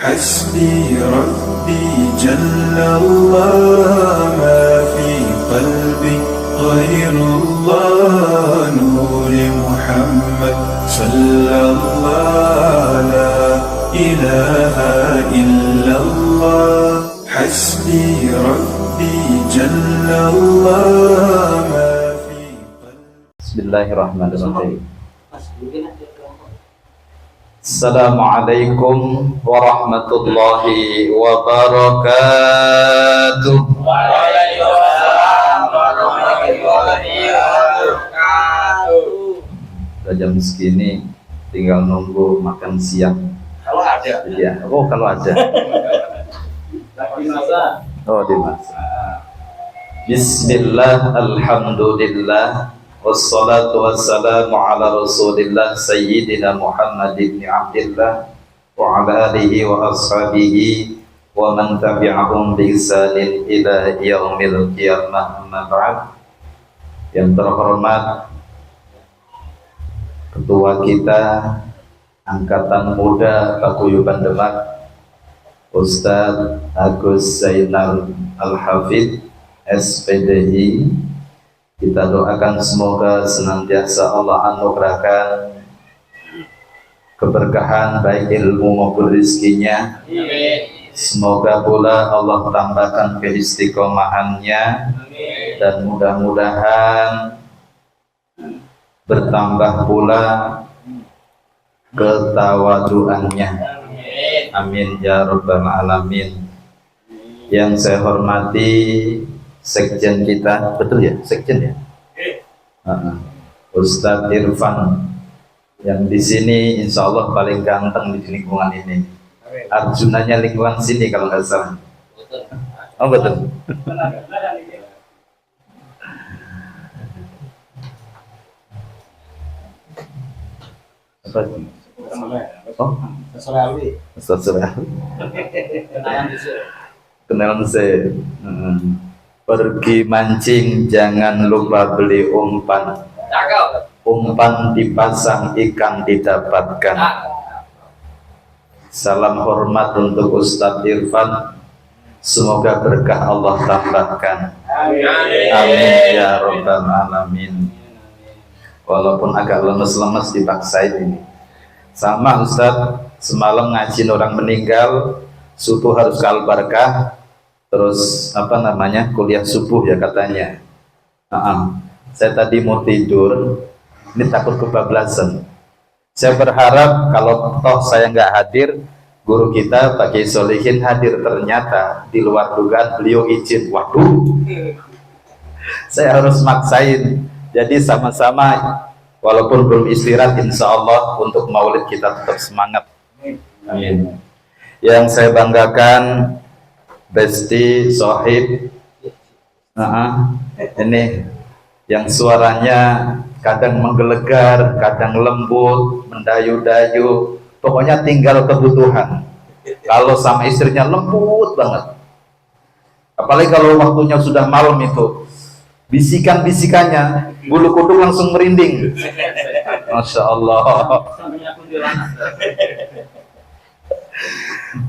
حسبي ربي جل الله ما في قلبي غير الله نور محمد صلى الله لا إله إلا الله حسبي ربي جل الله ما في قلبي. بسم الله الرحمن الرحيم. Assalamualaikum warahmatullahi wabarakatuh. Waalaikumsalam warahmatullahi wabarakatuh. Udah jam segini, tinggal nunggu makan siang. Kalau ada. Iya, kalau ada. Lagi masa. Oh, dimasak. Bismillah, alhamdulillah. Wassalatu wassalamu ala rasulillah Sayyidina Muhammad ibn Abdillah wa ala alihi wa ashabihi wa man tabi'ahum bi ihsanin ila yaumil qiyamah, amma ba'd. Yang terhormat Ketua kita Angkatan Muda Paguyuban Demak, Ustadz Agus Zainal Al-Hafidh SPDI. Kita doakan semoga senantiasa Allah anugerahkan keberkahan baik ilmu maupun rizkinya. Semoga pula Allah tambahkan keistiqomahannya dan mudah-mudahan bertambah pula ketawaduannya. Amin ya rabbal alamin. Yang saya hormati sekjen kita, betul ya, sekjen ya, Ustadz Irfan, yang di sini insya Allah paling ganteng di lingkungan ini. Arjunanya lingkungan sini kalau nggak salah. Oh betul. Apa? Oh, Ustadz Surawi. Kenalan saya. Pergi mancing jangan lupa beli umpan. Umpan dipasang ikan didapatkan. Salam hormat untuk Ustadz Irfan. Semoga berkah Allah tambahkan. Amin ya rabbal alamin. Walaupun agak lemes-lemes dipaksain ini. Sama Ustadz, semalam ngaji orang meninggal, subuh harus al-barakah. Terus kuliah subuh ya katanya. Saya tadi mau tidur, ini takut kebablasan. Saya berharap kalau toh saya nggak hadir, guru kita Pak Kiai Solihin hadir. Ternyata di luar dugaan beliau izin. Waduh, saya harus maksain. Jadi sama-sama, walaupun belum istirahat, insya Allah untuk maulid kita tetap semangat. Amin. Yang saya banggakan Besti Sohib, ini yang suaranya kadang menggelegar, kadang lembut, mendayu-dayu, pokoknya tinggal kebutuhan. Kalau sama istrinya lembut banget, apalagi kalau waktunya sudah malam itu, bisikan-bisikannya, bulu kuduk langsung merinding. Masya Allah.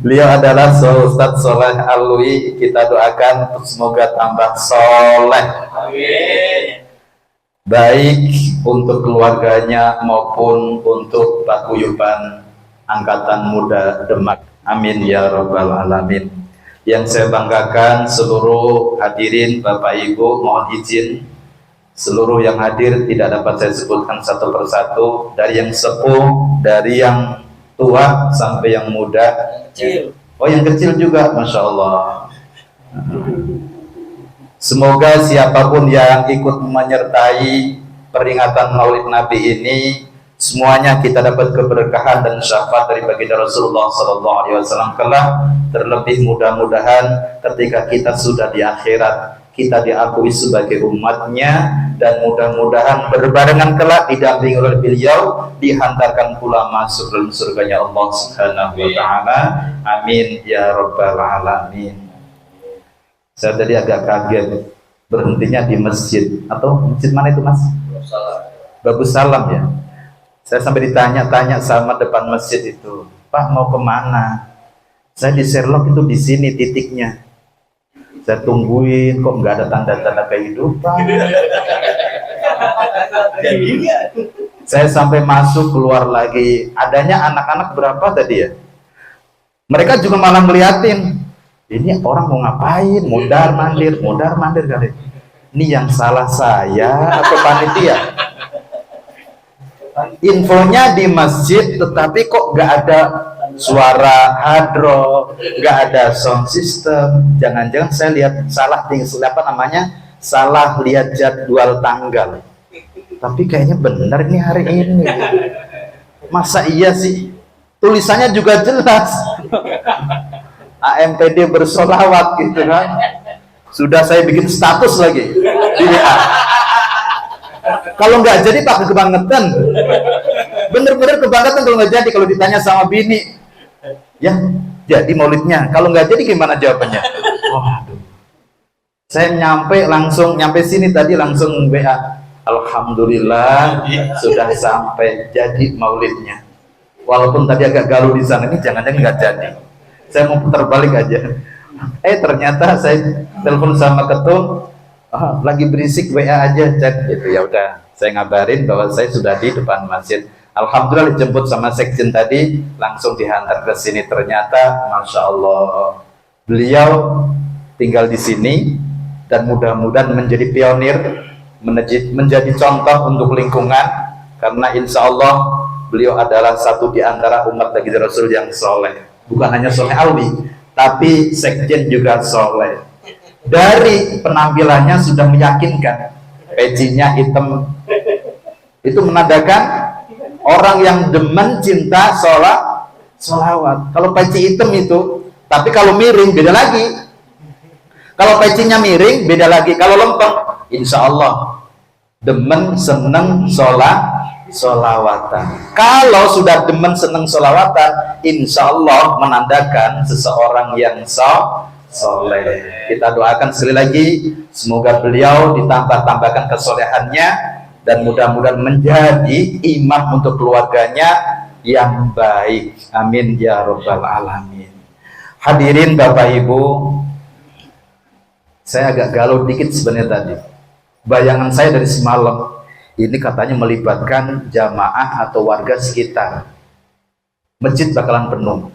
Beliau adalah Ustadz Soleh Alwi. Kita doakan semoga tambah soleh. Amin. Baik untuk keluarganya maupun untuk paguyuban Angkatan Muda Demak. Amin ya rabbal alamin. Yang saya banggakan seluruh hadirin Bapak Ibu, mohon izin seluruh yang hadir tidak dapat saya sebutkan satu persatu, dari yang sepuh, dari yang tua sampai yang muda. Oh, yang kecil juga, Masya Allah. Semoga siapapun yang ikut menyertai peringatan Maulid Nabi ini, semuanya kita dapat keberkahan dan syafaat dari baginda Rasulullah SAW kelak. Terlebih mudah-mudahan ketika kita sudah di akhirat, kita diakui sebagai umatnya, dan mudah-mudahan berbarengan kelak didampingi oleh beliau, dihantarkan pula masuk dalam surganya Allah Subhanahu wa Ta'ala. Amin ya rabbal alamin. Saya tadi agak kaget berhentinya di masjid, atau masjid mana itu Mas? Bagus Salam ya. Saya sampai ditanya-tanya sama depan masjid itu, Pak mau kemana? Saya di Sherlock itu di sini titiknya. Saya tungguin kok nggak ada tanda-tanda kehidupan. Saya sampai masuk keluar lagi. Adanya anak-anak berapa tadi ya? Mereka juga malah ngeliatin. Ini orang mau ngapain? Mundar mandir kali. Ini yang salah saya atau panitia? Infonya di masjid, tetapi kok nggak ada suara hadro, nggak ada sound system. Jangan-jangan saya lihat salah salah lihat jadwal tanggal. Tapi kayaknya benar ini hari ini. Masa iya sih? Tulisannya juga jelas. AMPD bersolawat gitu kan. Sudah saya bikin status lagi di WA. Kalau nggak jadi pakai kebangetan. Bener-bener kebangetan kalau nggak jadi. Kalau ditanya sama bini, ya jadi maulidnya. Kalau nggak jadi gimana jawabannya? Waduh. Saya nyampe sini tadi langsung WA. Alhamdulillah sudah sampai jadi maulidnya. Walaupun tadi agak galau di sana, ini jangan-jangan nggak jadi. Saya mau putar balik aja. Ternyata saya telepon sama ketum, lagi berisik WA aja chat gitu. Ya udah, saya ngabarin bahwa saya sudah di depan masjid. Alhamdulillah dijemput sama sekjen tadi, langsung dihantar ke sini. Ternyata, masya Allah, beliau tinggal di sini dan mudah-mudahan menjadi pionir, menjadi contoh untuk lingkungan, karena insya Allah beliau adalah satu di antara umat baginda Rasul yang soleh. Bukan hanya soleh alwi, tapi sekjen juga soleh. Dari penampilannya sudah meyakinkan, pecinya hitam, itu menandakan orang yang demen cinta sholawat. Kalau peci hitam itu, tapi kalau miring beda lagi. Kalau pecinya miring beda lagi. Kalau lempeng, insya Allah demen seneng sholawatan. Kalau sudah demen seneng sholawatan, insya Allah menandakan seseorang yang soleh. Kita doakan sekali lagi, semoga beliau ditambahkan kesolehannya dan mudah-mudahan menjadi imam untuk keluarganya yang baik. Amin ya rabbal alamin. Hadirin Bapak Ibu, saya agak galau dikit sebenarnya tadi. Bayangan saya dari semalam, ini katanya melibatkan jamaah atau warga sekitar. Masjid bakalan penuh.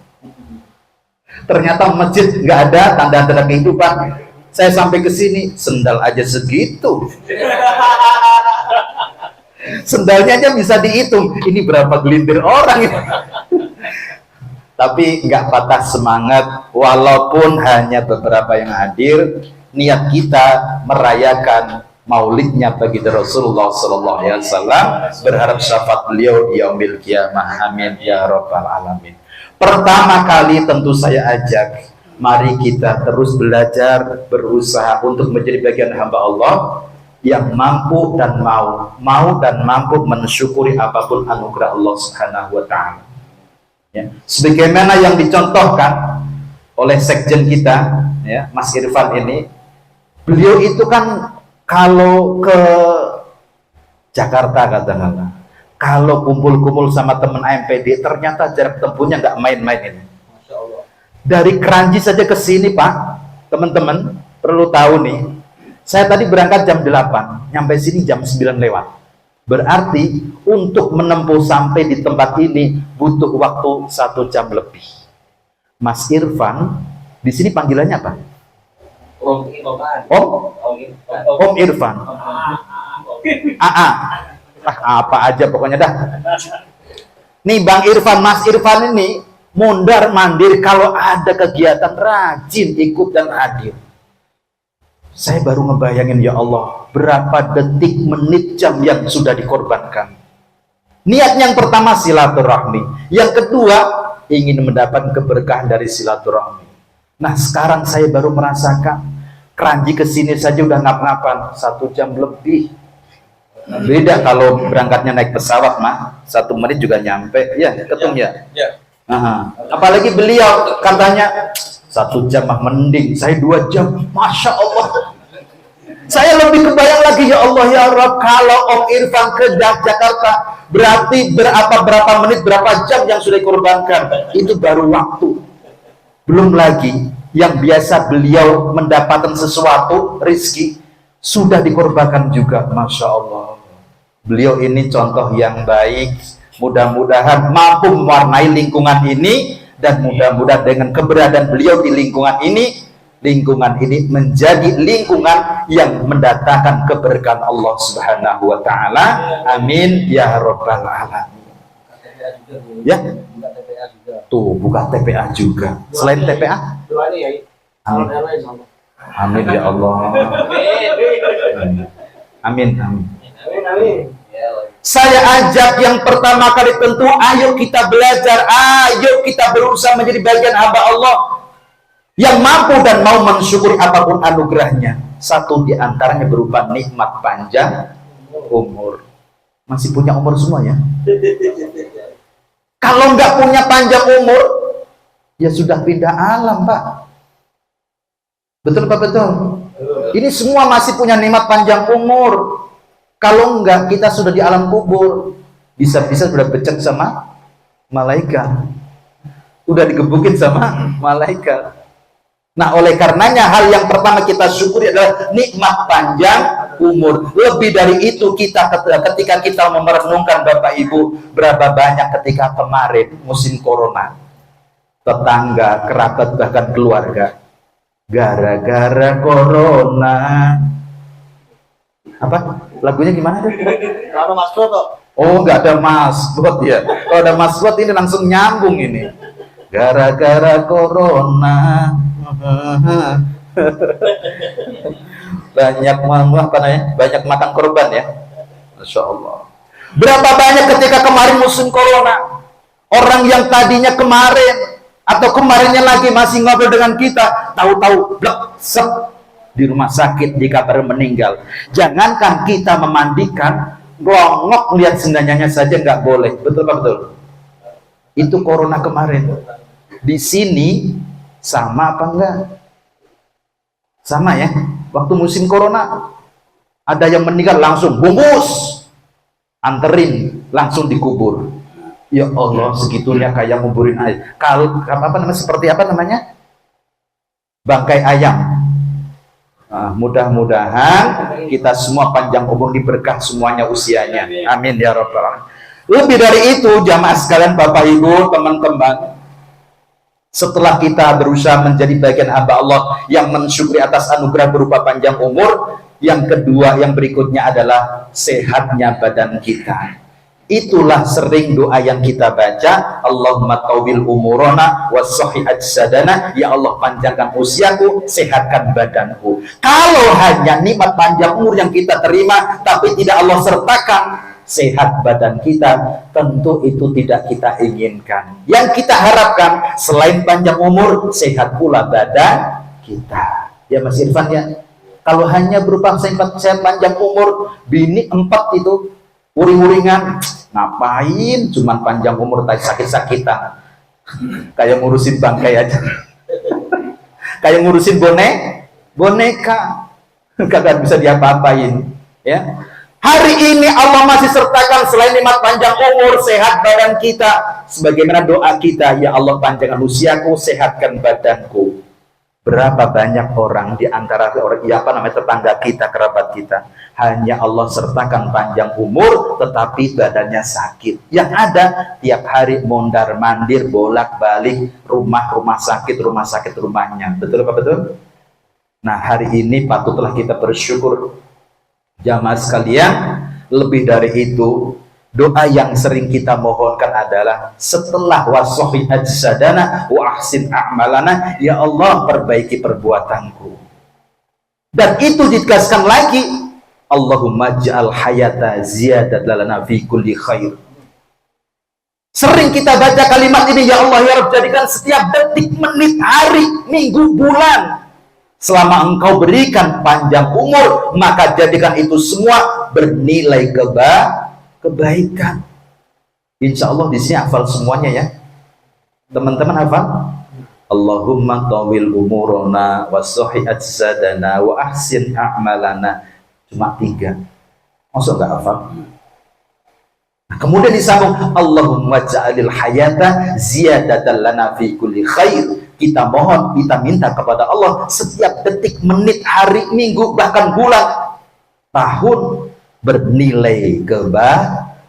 Ternyata masjid nggak ada tanda-tanda kehidupan. Saya sampai ke sini, sendal aja segitu. Sendalnya aja bisa dihitung. Ini berapa gelintir orang ya? Tapi nggak patah semangat, walaupun hanya beberapa yang hadir. Niat kita merayakan maulidnya bagi Rasulullah Sallallahu Alaihi Wasallam, berharap syafaat beliau di yaumil qiyamah. Amin ya rabbal alamin. Pertama kali tentu saya ajak, mari kita terus belajar, berusaha untuk menjadi bagian hamba Allah yang mampu dan mau dan mampu mensyukuri apapun anugerah Allah Subhanahu wa taala. Ya, sebagaimana yang dicontohkan oleh sekjen kita, ya, Mas Irfan ini, beliau itu kan kalau ke Jakarta katakanlah, kalau kumpul-kumpul sama teman AMPD, ternyata jarak tempuhnya nggak main-main ini. Dari Kranji saja ke sini Pak, teman-teman perlu tahu nih, saya tadi berangkat jam 8, nyampe sini jam 9 lewat. Berarti untuk menempuh sampai di tempat ini butuh waktu 1 jam lebih. Mas Irfan, di sini panggilannya apa? Om Irfan. Apa aja pokoknya dah. Nih Bang Irfan, Mas Irfan ini mondar mandir, kalau ada kegiatan rajin ikut dan hadir. Saya baru ngebayangin, ya Allah, berapa detik, menit, jam yang sudah dikorbankan. Niat yang pertama silaturahmi, yang kedua ingin mendapat keberkahan dari silaturahmi. Nah sekarang saya baru merasakan, Kranji ke sini saja udah ngap-ngapan 1 jam lebih. Beda kalau berangkatnya naik pesawat mah 1 menit juga nyampe. Ya ketum ya. Apalagi beliau katanya 1 jam mah mending, saya 2 jam. Masya Allah, saya lebih kebayang lagi, ya Allah ya Rabb, kalau Om Irfan ke Jakarta, berarti berapa menit, berapa jam yang sudah dikorbankan. Itu baru waktu. Belum lagi yang biasa beliau mendapatkan sesuatu, rizki, sudah dikorbankan juga. Masya Allah. Beliau ini contoh yang baik. Mudah-mudahan mampu mewarnai lingkungan ini, dan mudah-mudahan dengan keberadaan beliau di lingkungan ini menjadi lingkungan yang mendatangkan keberkahan Allah Subhanahu wa taala. Amin ya rabbal alamin. Ya. Tuh, buka TPA juga. Selain TPA? Amin. Amin ya Allah. Amin. Amin. Saya ajak yang pertama kali tentu, ayo kita belajar, ayo kita berusaha menjadi bagian hamba Allah yang mampu dan mau mensyukuri apapun anugerahnya. Satu di antaranya berupa nikmat panjang umur. Masih punya umur semua ya? Kalau nggak punya panjang umur, ya sudah pindah alam, Pak. Betul Pak, betul? Ini semua masih punya nikmat panjang umur. Kalau enggak, kita sudah di alam kubur. Bisa-bisa sudah becek sama malaikat. Udah digebukin sama malaikat. Nah, oleh karenanya hal yang pertama kita syukuri adalah nikmat panjang umur. Lebih dari itu, kita ketika kita merenungkan Bapak Ibu, berapa banyak ketika kemarin musim corona, tetangga, kerabat, bahkan keluarga, gara-gara corona. Apa? Lagunya gimana tuh? Kalau Mas Bro kok. Oh, nggak ada Mas Bot ya. Kalau ada Mas Bot ini langsung nyambung ini. Gara-gara corona. Banyak apa namanya? Banyak makan korban ya. Masya Allah. Berapa banyak ketika kemarin musim corona, orang yang tadinya kemarin atau kemarinnya lagi masih ngobrol dengan kita, tahu-tahu blek sep di rumah sakit dikabar meninggal. Jangankan kita memandikan, ngongok lihat sendanyanya saja nggak boleh. Betul Pak, betul? Itu corona kemarin. Di sini sama apa enggak? Sama ya. Waktu musim corona ada yang meninggal langsung bungkus, anterin, langsung dikubur. Ya Allah, segitunya kayak nguburin ayam. Kalau apa namanya, seperti apa namanya? Bangkai ayam. Nah, mudah-mudahan kita semua panjang umur, diberkah semuanya usianya. Amin ya rabbal alamin. Lebih dari itu, jamaah sekalian, Bapak Ibu, teman-teman, setelah kita berusaha menjadi bagian hamba Allah yang mensyukuri atas anugerah berupa panjang umur, yang kedua, yang berikutnya adalah sehatnya badan kita. Itulah sering doa yang kita baca, Allahumma tawil umurona wasohi ajsadana, ya Allah panjangkan usiaku, sehatkan badanku. Kalau hanya nikmat panjang umur yang kita terima, tapi tidak Allah sertakan sehat badan kita, tentu itu tidak kita inginkan. Yang kita harapkan selain panjang umur, sehat pula badan kita. Ya Mas Irfan ya, kalau hanya berupa sehat panjang umur, bini 4 itu uring-uringan, ngapain cuman panjang umur tapi sakit-sakitan, kayak ngurusin bangkai aja. Kayak ngurusin boneka kagak bisa diapa-apain ya. Hari ini Allah masih sertakan selain nikmat panjang umur, sehat badan kita, sebagaimana doa kita, ya Allah panjangkan usiaku, sehatkan badanku. Berapa banyak orang di antara orang, ya apa namanya, tetangga kita, kerabat kita, hanya Allah sertakan panjang umur tetapi badannya sakit. Yang ada tiap hari mondar-mandir, bolak-balik rumah sakit rumahnya. Betul apa betul? Nah, hari ini patutlah kita bersyukur jamaah sekalian. Lebih dari itu, doa yang sering kita mohonkan adalah setelah wasohi ajsadana wa ahsin a'malana, ya Allah perbaiki perbuatanku. Dan itu ditegaskan lagi, Allahumma ja'al hayata ziyadat lana fi kulli khair. Sering kita baca kalimat ini, ya Allah ya Rabb, jadikan setiap detik, menit, hari, minggu, bulan, selama Engkau berikan panjang umur, maka jadikan itu semua bernilai kebaikan. Insya Allah di sini hafal semuanya ya, teman-teman hafal. Allahumma tawil umurona wa sohi ajsadana wa ahsin a'malana. Cuma 3, maksud nggak hafal? Nah, kemudian disambung, Allahumma ja'alil hayata ziyadatan lana fi kulli khair. kita mohon, kita minta kepada Allah setiap detik, menit, hari, minggu, bahkan bulan, tahun bernilai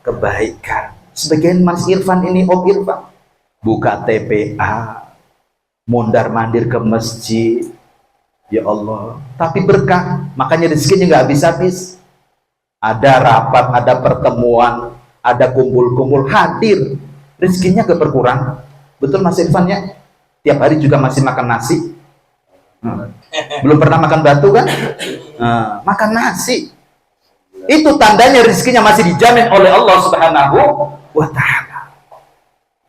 kebaikan. Sebagian Mas Irfan ini, Om Irfan, buka TPA, mondar-mandir ke masjid, ya Allah, tapi berkah, makanya rezekinya nggak habis-habis. Ada rapat, ada pertemuan, ada kumpul-kumpul, hadir, rezekinya gak berkurang. Betul Mas Irfan ya? Tiap hari juga masih makan nasi. Belum pernah makan batu kan? Makan nasi. Itu tandanya rezekinya masih dijamin oleh Allah Subhanahu wa Ta'ala.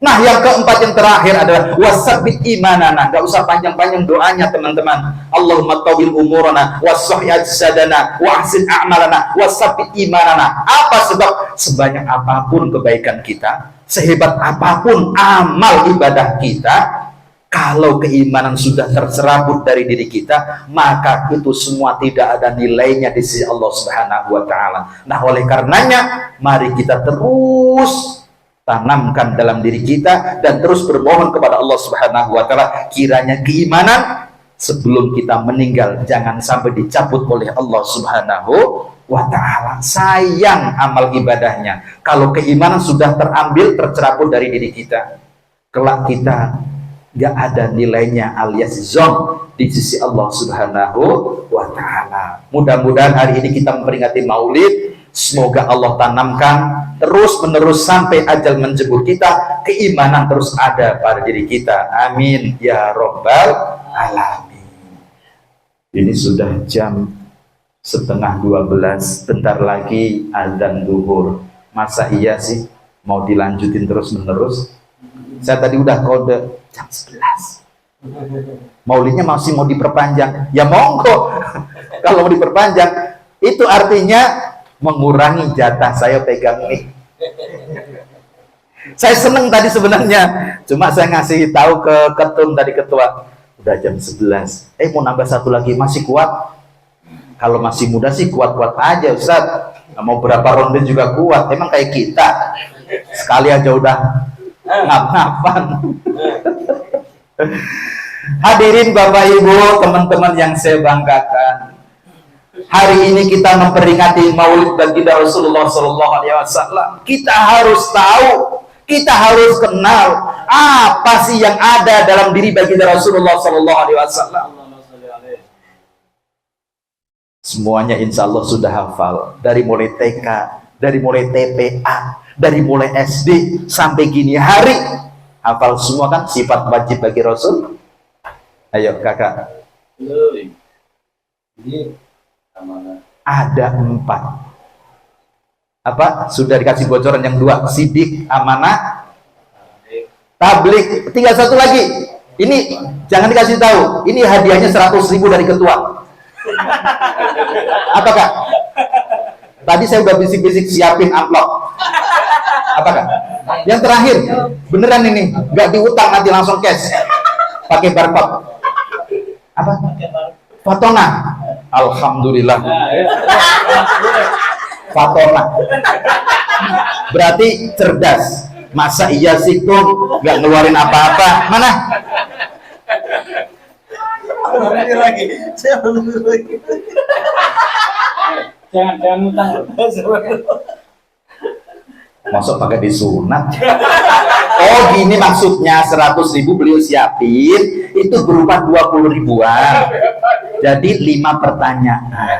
Nah, yang keempat, yang terakhir adalah wasabbit imanana. Gak usah panjang-panjang doanya teman-teman. Allahumma tawil umurana wassahhi ajsadana wa ahsin a'malana wasabbit imanana. Apa sebab? Sebanyak apapun kebaikan kita, sehebat apapun amal ibadah kita, kalau keimanan sudah tercerabut dari diri kita, maka itu semua tidak ada nilainya di sisi Allah Subhanahu wa Ta'ala. Nah, oleh karenanya mari kita terus tanamkan dalam diri kita dan terus bermohon kepada Allah Subhanahu wa Ta'ala, kiranya keimanan sebelum kita meninggal jangan sampai dicabut oleh Allah Subhanahu wa Ta'ala. Sayang amal ibadahnya kalau keimanan sudah terambil, tercerabut dari diri kita, kelak kita gak ada nilainya alias zon di sisi Allah Subhanahu wa Ta'ala. Mudah-mudahan hari ini kita memperingati Maulid, semoga Allah tanamkan terus menerus sampai ajal menjemput kita, keimanan terus ada pada diri kita. Amin ya Rabbal Alamin. Ini sudah jam 11:30, bentar lagi azan duhur. Masa iya sih mau dilanjutin terus menerus? Saya tadi udah kode jam 11. Maulidnya masih mau diperpanjang, ya monggo. Kalau mau diperpanjang, itu artinya mengurangi jatah saya pegang mic. Saya seneng tadi sebenarnya, cuma saya ngasih tahu ke ketum tadi, ketua, udah jam 11. Mau nambah satu lagi, masih kuat? Kalau masih muda sih kuat-kuat aja Ustaz. Mau berapa ronde juga kuat. Emang kayak kita, sekali aja udah ngap-ngapan. Hadirin Bapak Ibu, teman-teman yang saya banggakan, hari ini kita memperingati Maulid baginda Rasulullah SAW. Kita harus tahu, kita harus kenal apa sih yang ada dalam diri baginda Rasulullah SAW. Semuanya insya Allah sudah hafal, dari mulai TK, dari mulai TPA, dari mulai SD sampai gini hari, hafal semua kan sifat wajib bagi Rasul. Ayo kakak. Ada 4. Apa? Sudah dikasih bocoran yang 2. Sidik, amanah, tablik. Tinggal 1 lagi. Ini jangan dikasih tahu. Ini hadiahnya 100.000 dari ketua. Apakah? Tadi saya udah bisik-bisik siapin amplop. Apakah? Yang terakhir, beneran ini, nggak diutang, nanti langsung cash. Pakai barcode. Apa? Fatona. Alhamdulillah. Fatona. Berarti cerdas. Masa iya sih tuh nggak ngeluarin apa-apa? Mana? lagi. Saya belum lagi. Jangan utang. Masuk pakai disunat. Oh gini maksudnya, 100.000 beliau siapin itu berupa 20 ribuan. Jadi 5 pertanyaan.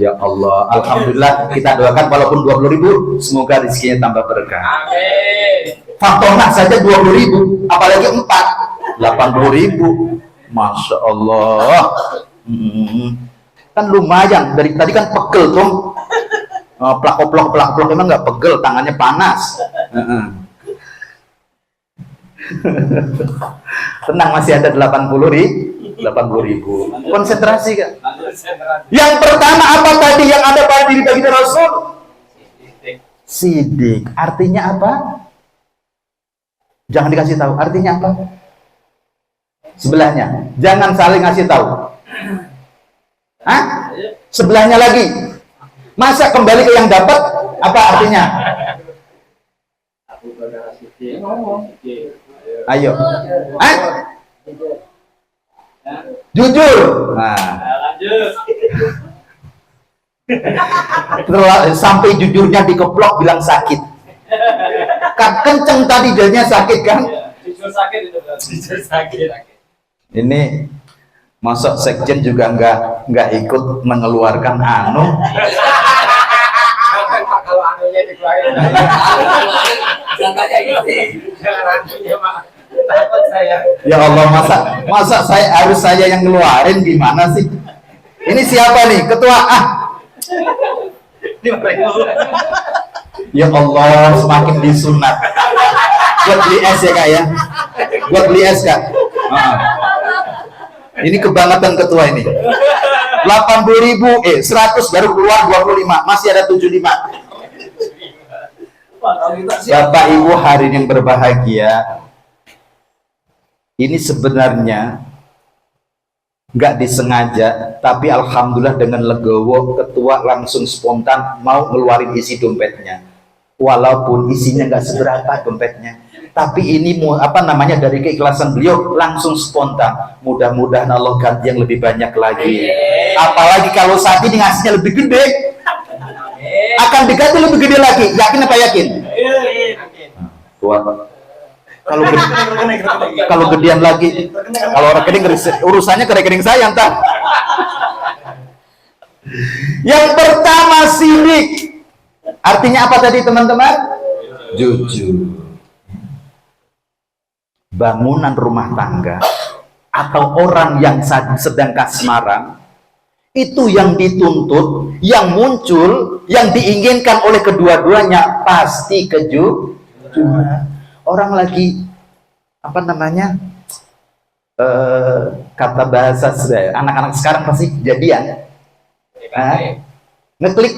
Ya Allah, alhamdulillah, kita doakan walaupun 20.000, semoga rezekinya tambah berkah. Amin. Fatona saja 20.000, apalagi 4, 80.000. Masya Allah. Kan lumayan, dari tadi kan pegel tuh. Plak-plok emang nggak pegel, tangannya panas. Tenang, masih ada 80.000. Konsentrasi kan. Yang pertama apa tadi yang ada pada diri baginda Rasul? Sidik. Artinya apa? Jangan dikasih tahu. Artinya apa? Sebelahnya. Jangan saling ngasih tahu. Hah? Sebelahnya lagi. Masa kembali ke yang dapat? Apa artinya? Ayo. Hah? Jujur. Nah, Lanjut. sampai jujurnya dikeplok bilang sakit. Kan kenceng tadi jadinya sakit kan? Jujur sakit itu berarti. Jujur sakit. Ini masuk sekjen juga nggak ikut mengeluarkan anu. Kalau anunya dikeluarin. Jangan kayak gitu. Jangan anunya, Pak. Takut saya. Ya Allah, masa saya yang ngeluarin, gimana sih? Ini siapa nih? Ketua Ya Allah, semakin disunat. Buat beli es ya Kak ya. Buat beli es Kak. Ini kebangetan ketua ini. 80.000, 100 baru keluar 25, masih ada 75. Bapak Ibu hari yang berbahagia, ini sebenarnya nggak disengaja, tapi alhamdulillah dengan legowo ketua langsung spontan mau ngeluarin isi dompetnya, walaupun isinya nggak seberapa dompetnya, tapi ini dari keikhlasan beliau langsung spontan. Mudah-mudahan Allah ganti yang lebih banyak lagi. Apalagi kalau saat ini ngasihnya lebih gede, akan diganti lebih gede lagi. Yakin apa yakin? Kalau gedean lagi, kalau rekening urusannya ke rekening saya entah. Yang pertama sidik, artinya apa tadi teman-teman? Jujur. Bangunan rumah tangga atau orang yang sedang kasmaran itu yang dituntut, yang muncul, yang diinginkan oleh kedua-duanya pasti kejujuran. Orang lagi kata bahasa anak-anak sekarang pasti jadian, ngeklik.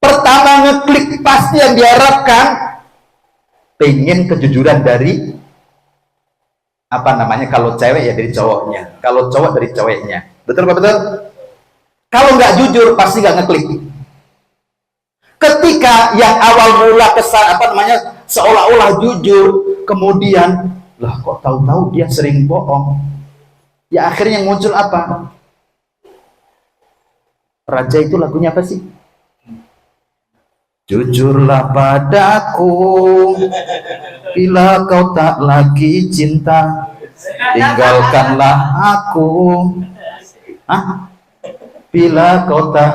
Pertama ngeklik pasti yang diharapkan pengen kejujuran dari kalau cewek ya dari cowoknya, kalau cowok dari ceweknya. Betul Pak, betul? Kalau nggak jujur pasti nggak ngeklik. Ketika yang awal mula kesan seolah-olah jujur, kemudian lah kok tahu-tahu dia sering bohong, ya akhirnya yang muncul apa? Raja itu lagunya apa sih? Jujurlah padaku bila kau tak lagi cinta, tinggalkanlah aku. Bila kau tak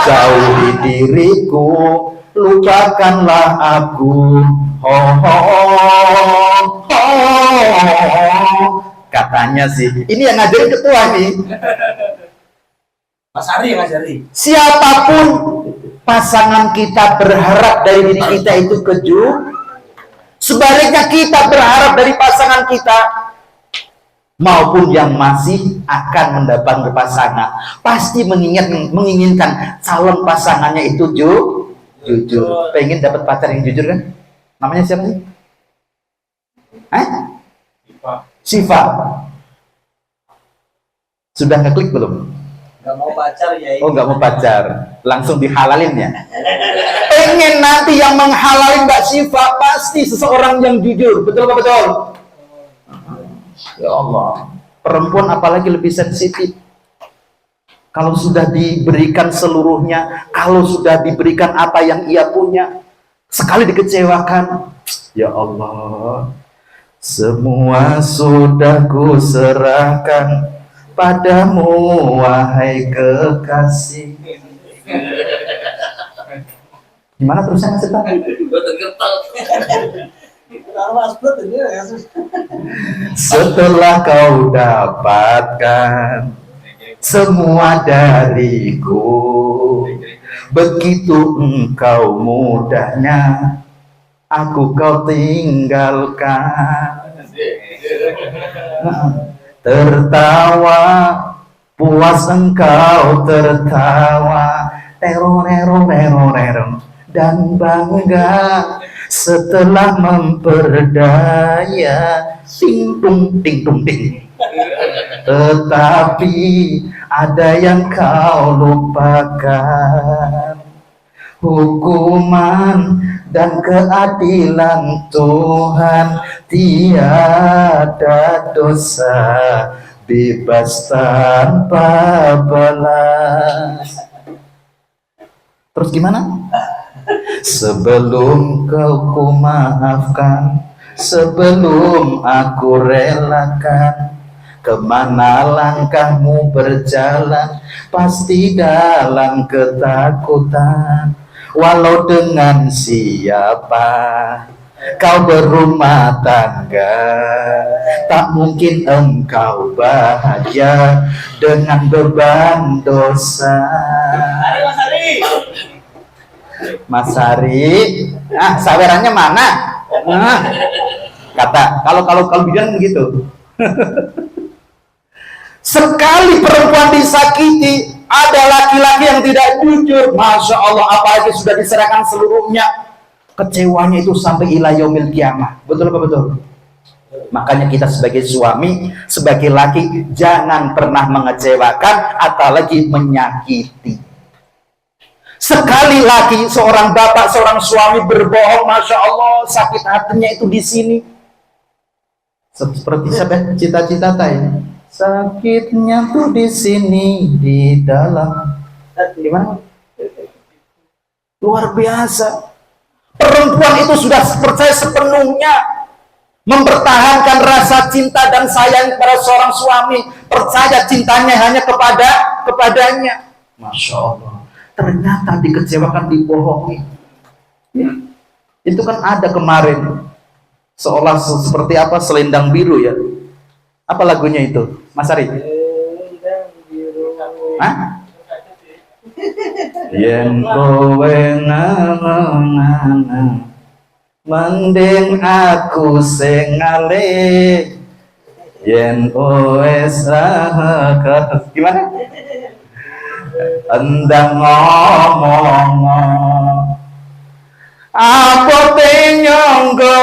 jauhi diriku, lupakanlah aku. Katanya sih, ini yang ngajarin ketua nih. Mas Ari yang ngajari. Siapapun pasangan kita berharap dari diri kita itu sebaliknya kita berharap dari pasangan kita maupun yang masih akan mendapatkan pasangan pasti menginginkan calon pasangannya itu jujur. Pengen dapat pacar yang jujur kan? Namanya siapa sih? Siva. Sudah ngeklik belum? Gak mau pacar ya. Oh nggak mau pacar, langsung dihalalin ya. Pengen nanti yang menghalalin Mbak Siva pasti seseorang yang jujur, betul apa betul? Ya Allah, perempuan apalagi lebih sensitif. Kalau sudah diberikan seluruhnya, kalau sudah diberikan apa yang ia punya, sekali dikecewakan, ya Allah, semua sudah ku serahkan padamu wahai kekasih. Gimana terusnya Mas Eta? Setelah kau dapatkan semua dariku, begitu engkau mudahnya aku kau tinggalkan. Tertawa puas engkau tertawa, terong dan bangga setelah memperdaya, ting tung ting. Tetapi ada yang kau lupakan, hukuman dan keadilan Tuhan, tiada dosa bebas tanpa balas. Terus gimana? Sebelum kau maafkan, sebelum aku relakan, kemana langkahmu berjalan, pasti dalam ketakutan. Walau dengan siapa kau berumah tangga, tak mungkin engkau bahagia dengan beban dosa. Mas Hari, sawerannya mana? Kata kalau bilang begitu. Sekali perempuan disakiti, ada laki-laki yang tidak jujur, masya Allah, apalagi sudah diserahkan seluruhnya, kecewanya itu sampai ila yaumil qiyamah. Betul apa betul? Makanya kita sebagai suami, sebagai laki, jangan pernah mengecewakan atau lagi menyakiti. Sekali lagi seorang bapak, seorang suami berbohong, masya Allah, sakit hatinya itu di sini. Seperti siapa? Cita-cita tadi. Sakitnya tuh di sini, di dalam. Gimana? Luar biasa. Perempuan itu sudah percaya sepenuhnya mempertahankan rasa cinta dan sayang pada seorang suami, percaya cintanya hanya kepadanya. Masya Allah. Ternyata dikecewakan, dibohongi. Ya. Itu kan ada kemarin, seolah seperti apa, selendang biru ya. Apa lagunya itu, Mas Ari? Hah? Yen kowe nang mending aku sing ngalih, yen wis gimana? Endang ngomong apa nyangga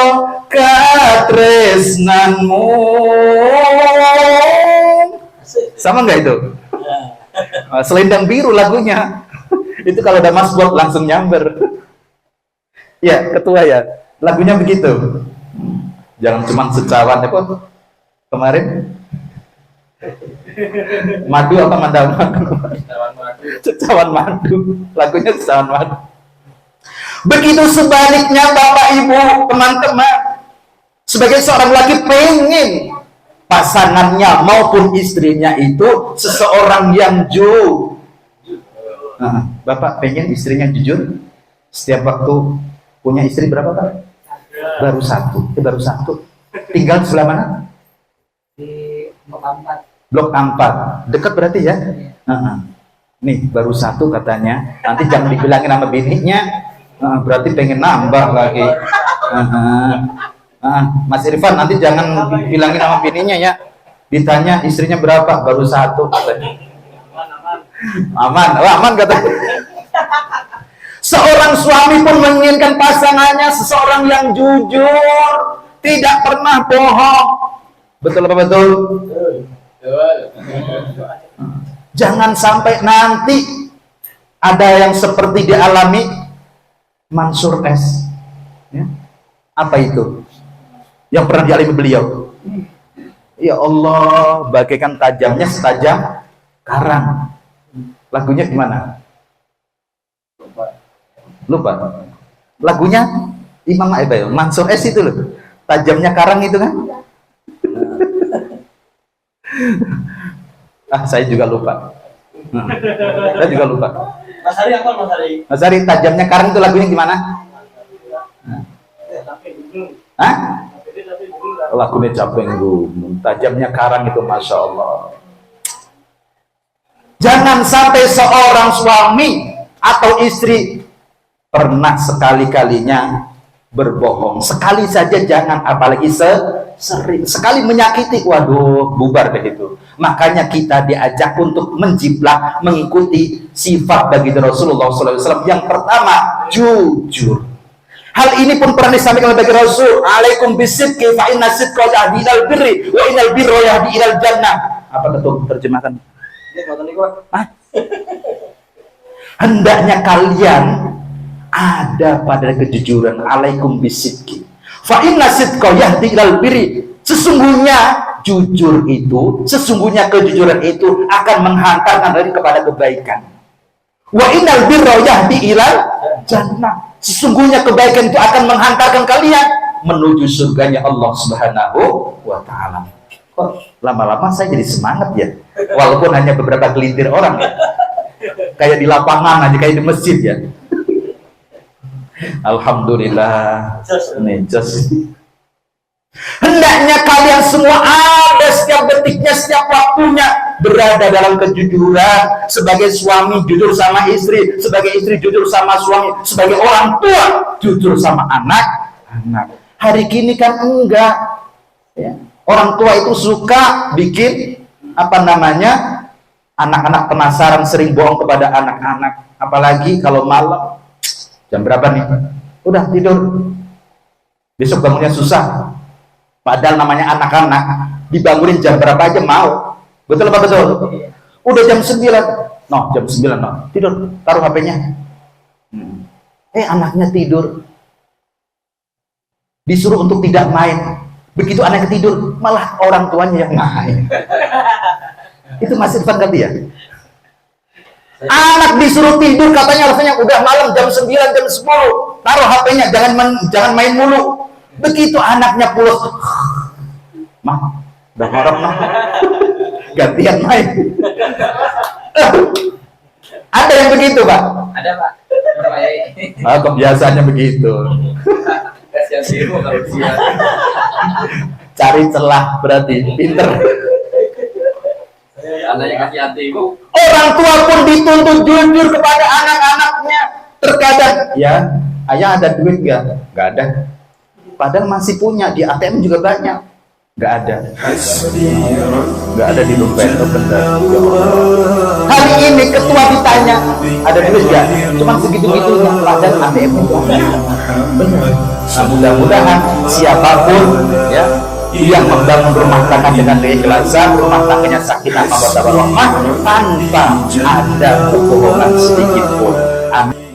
katresnanmu. Sama nggak itu? Selendang biru lagunya. Itu kalau udah masbuk langsung nyamber. Ya, ketua ya. Lagunya begitu. Jangan cuma secawan apa kemarin. Madu apa mandaman? Secawan madu. Lagunya secawan madu. Begitu sebaliknya Bapak Ibu, teman-teman, sebagai seorang laki pengen pasangannya maupun istrinya itu seseorang yang jujur. Bapak pengen istrinya jujur. Setiap waktu punya istri berapa Pak? Baru satu. Baru satu. Tinggal sebelah mana? Di Blok 4. Blok 4. Dekat berarti ya? Nih baru satu katanya. Nanti jangan dibilangin sama bininya. Berarti pengen nambah lagi. Mas Irfan nanti jangan bilangin sama bininya ya. Ditanya istrinya berapa? Baru satu katanya. Aman, aman katanya. Seorang suami pun menginginkan pasangannya seseorang yang jujur, tidak pernah bohong. Betul apa betul? Jangan sampai nanti ada yang seperti dialami Mansur S. Ya. Apa itu? Yang pernah dialami beliau. Ya Allah, bagaikan tajamnya setajam karang. Lagunya gimana? Lupa. Lagunya Imam Mansur S itu loh. Tajamnya karang itu kan? Saya juga lupa. Saya juga lupa. Mas Hari apa Mas Hari? Mas Hari, tajamnya karang itu lagunya gimana? Hah? Lagunya Capeng Gunung. Tajamnya karang itu Masya Allah. Jangan sampai seorang suami atau istri pernah sekali-kalinya berbohong. Sekali saja jangan, apalagi sering. Sekali menyakiti, waduh, bubar deh itu. Makanya kita diajak untuk menjiplak, mengikuti sifat baginda Rasulullah SAW. Yang pertama, jujur. Hal ini pun pernah disampaikan oleh baginda Rasul. Alaikum bisidqi fa inna sidqa yahdi ilal birri wa innal birra yahdi ilal jannah. Apa betul terjemahkan? Hendaknya kalian ada pada kejujuran. Alaikum bisidqi fa inna sidqa yahdi ilal birri. Sesungguhnya jujur itu, sesungguhnya kejujuran itu akan menghantarkan dari kepada kebaikan. Wa innal birra yahdi ilal jannah. Sesungguhnya kebaikan itu akan menghantarkan kalian menuju surganya Allah Subhanahu wa taala. Kok lama-lama saya jadi semangat ya, walaupun hanya beberapa gelintir orang ya, kayak di lapangan aja, kayak di masjid ya. Alhamdulillah. Nih, hendaknya kalian semua ada setiap detiknya, setiap waktunya berada dalam kejujuran. Sebagai suami jujur sama istri, sebagai istri jujur sama suami, sebagai orang tua jujur sama anak-anak. Hari kini kan enggak ya. Orang tua itu suka bikin anak-anak penasaran, sering bohong kepada anak-anak. Apalagi kalau malam, jam berapa nih? Udah tidur, besok bangunnya susah. Padahal namanya anak-anak, dibangunin jam berapa aja mau. Betul apa betul? Udah jam 9, jam 9 tidur, taruh HP-nya. Anaknya tidur, disuruh untuk tidak main. Begitu anaknya tidur, malah orang tuanya yang main. Itu masih depan ganti ya? Anak disuruh tidur, katanya alasannya udah malam jam 9, jam 10, taruh HP-nya, jangan main mulu. Begitu anaknya pulang, mah, udah marah mah, gantian main. Ada yang begitu, Pak? Ada, Pak. Kebiasaannya begitu. Cari celah berarti pinter. Orang tua pun dituntut jujur kepada anak-anaknya. Terkadang, ya, ayah ada duit nggak ada. Padahal masih punya, di ATM juga banyak. Nggak ada. Nggak ada di dompet. Hari ini ketua ditanya, ada duit nggak? Cuma segitu-gitu, padahal ATM itu ada. Benar. Nah, mudah-mudahan siapapun ya yang membangun rumah tangga dengan keikhlasan, rumah tangganya sakinah mawaddah warahmah tanpa ada kebohongan sedikit pun. Amin.